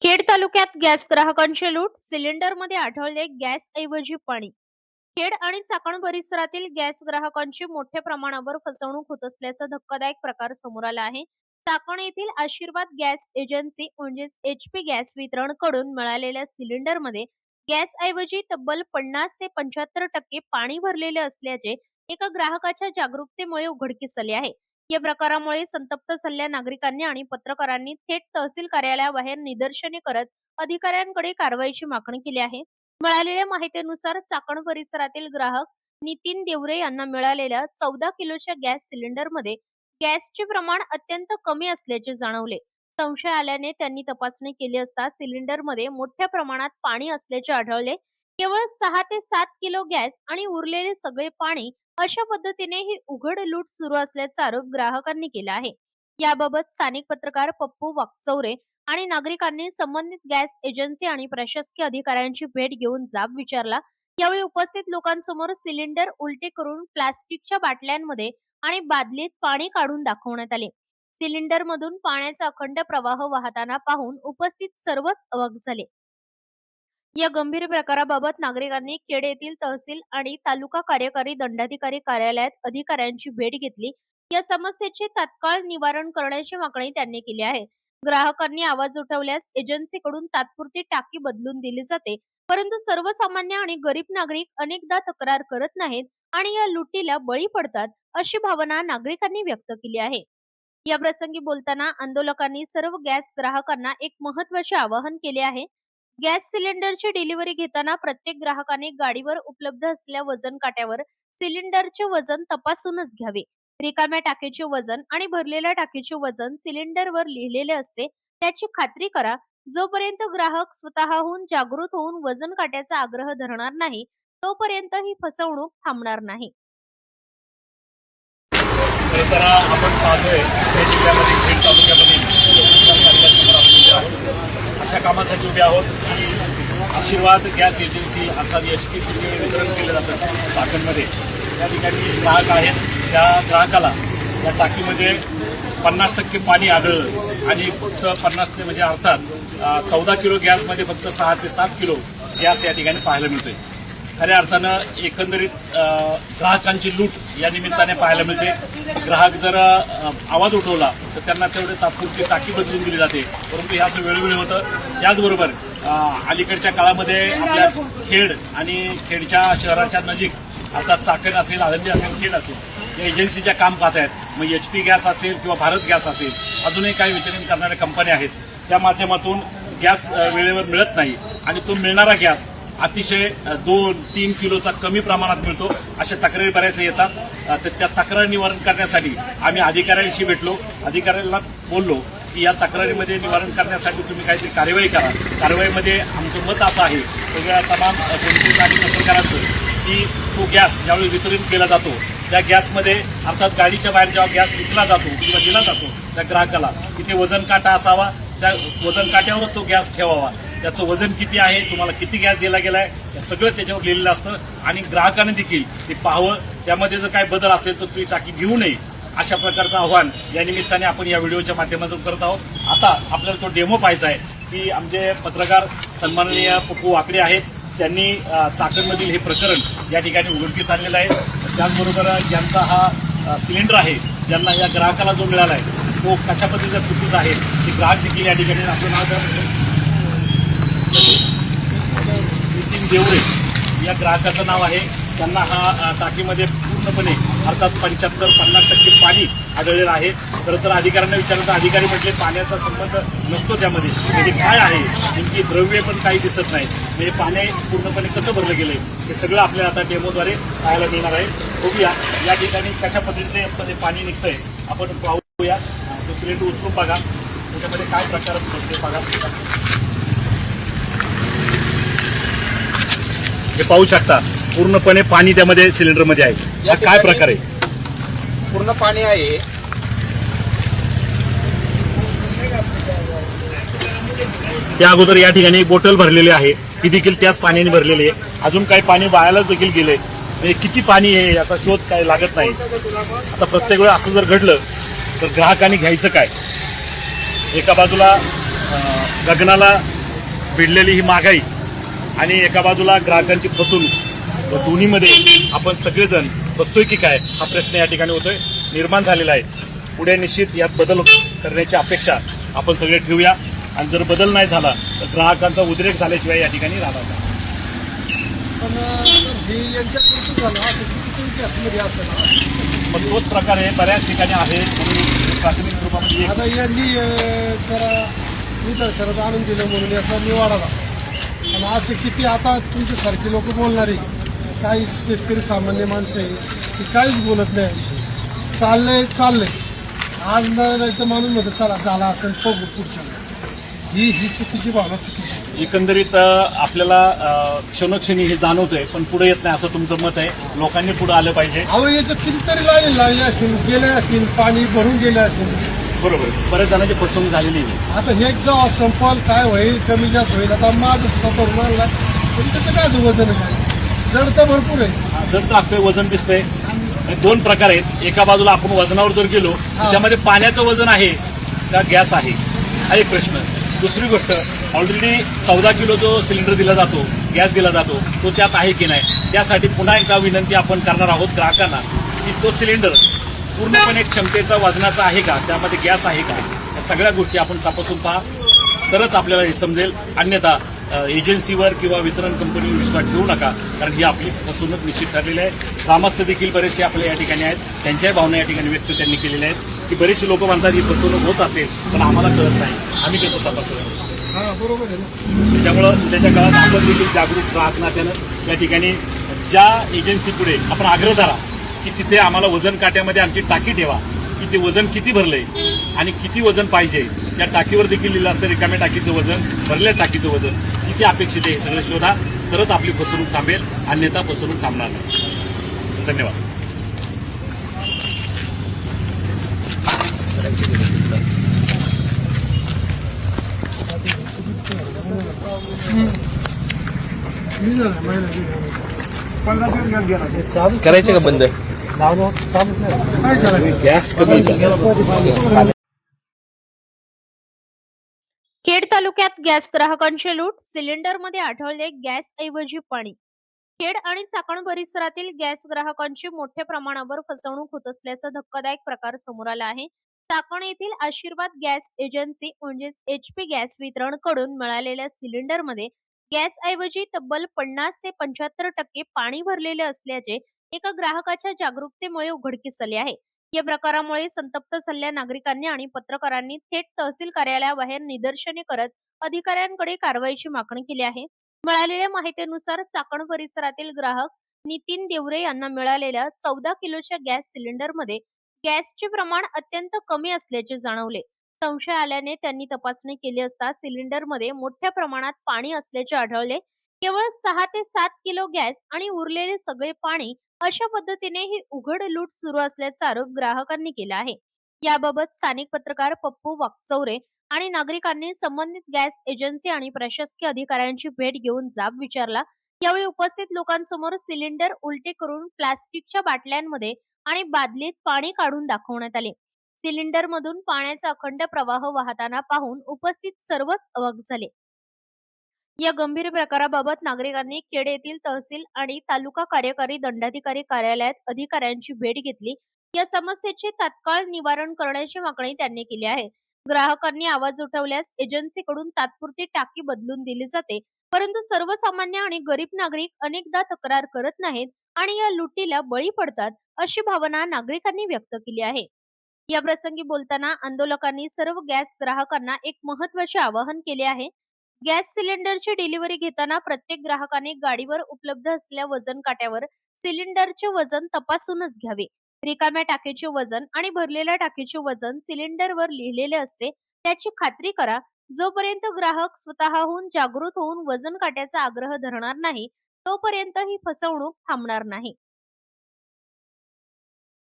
खेड तालुक्यात गॅस ग्राहकांची लूट, सिलेंडरमध्ये आढळले गॅसऐवजी पाणी. खेड आणि चाकण परिसरातील गॅस ग्राहकांची मोठ्या प्रमाणावर फसवणूक होत असल्याचा धक्कादायक प्रकार समोर आला आहे. चाकण येथील आशीर्वाद गॅस एजन्सी म्हणजेच एचपी गॅस वितरण कडून मिळालेल्या सिलेंडरमध्ये गॅसऐवजी तब्बल 50 ते 75% पाणी भरलेले असल्याचे एका ग्राहकाच्या जागरूकतेमुळे उघडकीस आले आहे. या प्रकारामुळे संतप्त झालेल्या नागरिकांनी आणि पत्रकारांनी थेट तहसील कार्यालयाबाहेर निदर्शने करत अधिकाऱ्यांकडे कारवाईची मागणी केली आहे. मिळालेल्या माहितीनुसार चाकण परिसरातील ग्राहक नितीन देवरे यांना मिळालेल्या 14 किलोच्या गॅस सिलेंडरमध्ये गॅसचे प्रमाण अत्यंत कमी असल्याचे जाणवले. संशय आल्याने त्यांनी तपासणी केली असता सिलेंडरमध्ये मोठ्या प्रमाणात पाणी असल्याचे आढळले. केवळ 6 ते 7 किलो गॅस आणि उरलेले सगळे पाणी, अशा पद्धतीने ही उघड लूट सुरू असल्याचा आरोप ग्राहकांनी केला आहे. याबाबत स्थानिक पत्रकार पप्पू वाकचौरे आणि नागरिकांनी संबंधित गॅस एजन्सी आणि प्रशासकीय अधिकाऱ्यांची भेट घेऊन जाब विचारला. यावेळी उपस्थित लोकांसमोर सिलेंडर उलटे करून प्लास्टिकच्या बाटल्यांमध्ये आणि बादलीत पाणी काढून दाखवण्यात आले. सिलेंडरमधून पाण्याचा अखंड प्रवाह वाहताना पाहून उपस्थित सर्वच अवाक झाले. या गंभीर प्रकाराबाबत नागरिकांनी खेड येथील तहसील आणि तालुका कार्यकारी दंडाधिकारी कार्यालयात अधिकाऱ्यांची भेट घेतली. या समस्येचे तात्काळ निवारण करण्याची मागणी त्यांनी केली आहे. ग्राहकांनी आवाज उठवल्यास एजन्सीकडून तात्पुरती टाकी बदलून दिली जाते, परंतु सर्वसामान्य आणि गरीब नागरिक अनेकदा तक्रार करत नाहीत आणि या लुटीला बळी पडतात, अशी भावना नागरिकांनी व्यक्त केली आहे. या प्रसंगी बोलताना आंदोलकांनी सर्व गॅस ग्राहकांना एक महत्त्वाचे आवाहन केले आहे. गॅस सिलेंडरची डिलिव्हरी घेताना प्रत्येक ग्राहकाने गाडीवर उपलब्ध असलेल्या वजन काट्यावर सिलेंडरचे वजन तपासूनच घ्यावे. रिकाम्या टाकीचे वजन आणि भरलेल्या टाकीचे वजन सिलेंडरवर लिहिलेले असते, त्याची खात्री करा. जोपर्यंत ग्राहक स्वतःहून जागृत होऊन वजन काट्याचा आग्रह धरणार नाही, तोपर्यंत ही फसवणूक थांबणार नाही. तर आपण पाहतोय खेड जिल्ह्यामध्ये खेड तालुक्यामध्ये अशा कामासाठी उभे आहोत की आशीर्वाद गॅस एजन्सी अर्थात एचपी वितरण केलं जातं चाकणमध्ये. त्या ठिकाणी ग्राहक आहेत, त्या ग्राहकाला या टाकीमध्ये 50% पाणी आढळलं आणि फक्त 50 म्हणजे अर्थात 14 किलो गॅसमध्ये फक्त 6 ते 7 किलो गॅस या ठिकाणी पाहायला मिळतोय. खऱ्या अर्थानं एकंदरीत ग्राहकांची लूट या निमित्ताने पाहायला मिळते. ग्राहक जर आवाज उठवला तर त्यांना तेवढे तात्पुरती टाकी बदलून दिली जाते, परंतु हे असं वेळोवेळी होतं. त्याचबरोबर अलीकडच्या काळामध्ये आपल्या खेड आणि खेडच्या शहराच्या नजीक अर्थात चाकण असेल, आळंदी असेल, खेड असेल, या एजन्सीच्या काम पाहत आहेत. मग एचपी गॅस असेल किंवा भारत गॅस असेल, अजूनही काही वितरण करणाऱ्या कंपन्या आहेत. त्या माध्यमातून गॅस वेळेवर मिळत नाही आणि तो मिळणारा गॅस अतिशय 2-3 किलोचा कमी प्रमाणात मिळतो, अशा तक्रारी बऱ्याचशा येतात. तर त्या तक्रार निवारण करण्यासाठी आम्ही अधिकाऱ्यांशी भेटलो. अधिकाऱ्यांना बोललो की या तक्रारीमध्ये निवारण करण्यासाठी तुम्ही काहीतरी कार्यवाही करा. कारवाईमध्ये आमचं मत असं आहे सगळ्या तमाम जनतेचं आणि पत्रकारांचं की तो गॅस ज्यावेळी वितरित केला जातो त्या गॅसमध्ये अर्थात गाडीच्या बाहेर जेव्हा गॅस विकला जातो किंवा दिला जातो त्या ग्राहकाला, तिथे वजन काटा असावा. त्या वजन काट्यावर तो गॅस ठेवावा. त्याचं वजन किती आहे, तुम्हाला किती गॅस दिला गेला आहे, हे सगळं त्याच्यावर लिहिलेलं असतं आणि ग्राहकाने देखील ते पाहावं. त्यामध्ये जर काय बदल असेल तर ती टाकी घेऊ नये, अशा प्रकारचं आव्हान या निमित्ताने आपण या व्हिडिओच्या माध्यमातून करत आहोत. आता आपल्याला तो डेमो पाहायचा आहे की आमचे पत्रकार सन्माननीय पप्पू वाकडे आहेत, त्यांनी चाकणमधील हे प्रकरण या ठिकाणी उघडकीस आणलेलं आहे. त्याचबरोबर ज्यांचा हा सिलेंडर आहे, ज्यांना या ग्राहकाला जो मिळाला आहे तो कशा पद्धतीचा चुकीचा आहे ते ग्राहक देखील या ठिकाणी आपलं नाव नितीन देवरे या ग्राहकाचं नाव आहे. त्यांना हा टाकीमध्ये पूर्णपणे अर्थात 75-50% पाणी आढळलेलं आहे. खरं तर अधिकाऱ्यांना विचारलं तर अधिकारी म्हटले पाण्याचा संबंध नसतो त्यामध्ये, म्हणजे काय आहे नेमकी द्रव्य पण काही दिसत नाही, म्हणजे पाणी पूर्णपणे कसं भरलं गेलं हे सगळं आपल्याला आता डेमोद्वारे पाहायला मिळणार आहे. बघूया या ठिकाणी कशा पद्धतीचे पाणी निघतंय आपण पाहूया. तो सिलेंडर उचलून बघा, त्याच्यामध्ये काय प्रकार घडते बघा. हे पाहू शकता पूर्णपणे पाणी त्यामध्ये सिलेंडरमध्ये आहे. हा काय प्रकार आहे? पूर्ण पाणी आहे. त्या अगोदर या ठिकाणी बोटल भरलेली आहे, ती देखील त्याच पाण्याने भरलेली आहे. अजून काही पाणी वायाला देखील गेले. किती पाणी आहे याचा शोध काय लागत नाही. आता प्रत्येक वेळा असं जर घडलं तर ग्राहकांनी घ्यायचं काय? एका बाजूला गगनाला भिडलेली ही महागाई आणि एका बाजूला ग्राहकांची फसवणूक व दोन्हीमध्ये आपण सगळेजण बसतोय की काय हा प्रश्न या ठिकाणी होतोय, निर्माण झालेला आहे. पुढे निश्चित यात बदल करण्याची अपेक्षा आपण सगळे ठेवूया आणि जर बदल नाही झाला तर ग्राहकांचा उद्रेक झाल्याशिवाय या ठिकाणी राहणार नाही. पण हे यांच्यापुरतं झालं असं किती गॅसमध्ये असं ना मग तोच प्रकार आहे बऱ्याच ठिकाणी आहे. म्हणून प्राथमिक स्वरूपामध्ये आता यांनी जरा निदर्शनात आणून दिलं म्हणून याचा निवाडा झाला. आणि असे किती आता तुमच्यासारखे लोक बोलणारे काही शेतकरी सामान्य माणसं आहे की काहीच बोलत नाही याविषयी. चाललंय आज नाही तर माणूस म्हणतो चला झाला असेल बघू पुढच्या ही चुकीची भावना चुकीची. एकंदरीत आपल्याला क्षणोक्षणी हे जाणवतंय पण पुढे येत नाही असं तुमचं मत आहे. लोकांनी पुढे आलं पाहिजे. अहो याच्यात कितीतरी लाईन लागले असतील, गेले असतील, पाणी भरून गेले असतील. बरोबर, बऱ्याच जणांची फसवणूक झालेली आहे. आता हे जेव्हा संपल काय होईल कमी जास्त होईल. आता माझं सुद्धा भरून आणला पण त्याचं काय वजन आहे, जड तर भरपूर आहे. जर तर वजन दिसतंय. दोन प्रकार आहेत. एका बाजूला आपण वजनावर जर गेलो त्यामध्ये पाण्याचं वजन आहे का गॅस आहे हा एक प्रश्न. दुसरी गोष्ट, ऑलरेडी 14 किलो जो सिलेंडर दिला जातो, गॅस दिला जातो, तो त्यात आहे की नाही. त्यासाठी पुन्हा एकदा विनंती आपण करणार आहोत ग्राहकांना की तो सिलेंडर पूर्णपणे क्षमतेचा वजनाचा आहे का, त्यामध्ये गॅस आहे का, या सगळ्या गोष्टी आपण तपासून पहा तरच आपल्याला हे समजेल. अन्यथा एजन्सीवर किंवा वितरण कंपनीवर विश्वास ठेवू नका, कारण ही आपली फसवणूक निश्चित ठरलेली आहे. ग्रामस्थ देखील बरेचसे आपल्या या ठिकाणी आहेत, त्यांच्याही भावना या ठिकाणी व्यक्त त्यांनी केलेल्या आहेत की बरेचसे लोक म्हणतात ही फसवणूक होत असेल पण आम्हाला कळत नाही, आम्ही कसं तपासतो. हां बरोबर आहे ना. त्याच्यामुळं उद्याच्या काळात आपण देखील जागरूक ग्राहक नात्यानं या ठिकाणी ज्या एजन्सीपुढे आपण आग्रह धरा की तिथे आम्हाला वजन काट्यामध्ये आमची टाकी ठेवा की ते वजन किती भरलंय आणि किती वजन पाहिजे. त्या टाकीवर देखील लिहिलं असतं रिकाम्या टाकीचं वजन, भरल्या टाकीचं वजन किती अपेक्षित आहे हे सगळं शोधा, तरच आपली फसवणूक थांबेल, अन्यथा फसवणूक थांबणार नाही. धन्यवाद. करायचं का बंद? काय करायचं. गॅस कमी खेड तालुक्यात गॅस ग्राहकांची लूट, सिलेंडरमध्ये आढळले गॅसऐवजी पाणी. खेड आणि चाकण परिसरातील गॅस ग्राहकांची मोठ्या प्रमाणावर फसवणूक होत असल्याचा धक्कादायक प्रकार समोर आला आहे. चाकण येथील आशीर्वाद गॅस एजन्सी म्हणजेच HP गॅस वितरण कडून मिळालेल्या सिलेंडरमध्ये गॅसऐवजी तब्बल 50 ते 75% पाणी भरलेले असल्याचे एका ग्राहकाच्या जागरूकतेमुळे उघडकीस आले आहे. या प्रकारामुळे संतप्त झालेल्या नागरिकांनी आणि पत्रकारांनी थेट तहसील कार्यालयाबाहेर निदर्शने करत अधिकाऱ्यांकडे कारवाईची मागणी केली आहे. मिळालेल्या माहितीनुसार चाकण परिसरातील ग्राहक नितीन देवरे यांना मिळालेल्या 14 किलोच्या गॅस सिलेंडरमध्ये गॅसचे प्रमाण अत्यंत कमी असल्याचे जाणवले. संशय आल्याने त्यांनी तपासणी केली असता सिलेंडरमध्ये मोठ्या प्रमाणात पाणी असल्याचे आढळले. केवळ 6 ते 7 किलो गॅस आणि उरलेले सगळे पाणी अशा पद्धतीने ही उघड लूट सुरू असल्याचा आरोप ग्राहकांनी केला आहे. याबाबत स्थानिक पत्रकार पप्पू वाकचौरे आणि नागरिकांनी संबंधित गॅस एजन्सी आणि प्रशासकीय अधिकाऱ्यांची भेट घेऊन जाब विचारला. यावेळी उपस्थित लोकांसमोर सिलेंडर उलटे करून प्लास्टिकच्या बाटल्यांमध्ये आणि बादलीत पाणी काढून दाखवण्यात आले. सिलेंडरमधून पाण्याचा अखंड प्रवाह वाहताना पाहून उपस्थित सर्वच अवाक झाले. या गंभीर प्रकाराबाबत नागरिकांनी खेड येथील तहसील आणि तालुका कार्यकारी दंडाधिकारी कार्यालयात अधिकाऱ्यांची भेट घेतली. या समस्येचे तात्काळ निवारण करण्याची मागणी त्यांनी केली आहे. ग्राहकांनी आवाज उठवल्यास एजन्सीकडून तात्पुरती टाकी बदलून दिली जाते, परंतु सर्वसामान्य आणि गरीब नागरिक अनेकदा तक्रार करत नाहीत आणि या लुटीला बळी पडतात, अशी भावना नागरिकांनी व्यक्त केली आहे. या प्रसंगी बोलताना आंदोलकांनी सर्व गॅस ग्राहकांना एक महत्त्वाचे आवाहन केले आहे. गॅस सिलेंडरची डिलिव्हरी घेताना प्रत्येक ग्राहकाने गाडीवर उपलब्ध असलेल्या वजन काट्यावर सिलेंडरचे वजन तपासूनच घ्यावे. रिकाम्या टाकीचे वजन आणि भरलेल्या टाकीचे वजन सिलेंडरवर लिहिलेले असते त्याची खात्री करा. जोपर्यंत ग्राहक स्वतःहून जागृत होऊन वजन काट्याचा आग्रह धरणार नाही तोपर्यंत ही फसवणूक थांबणार नाही.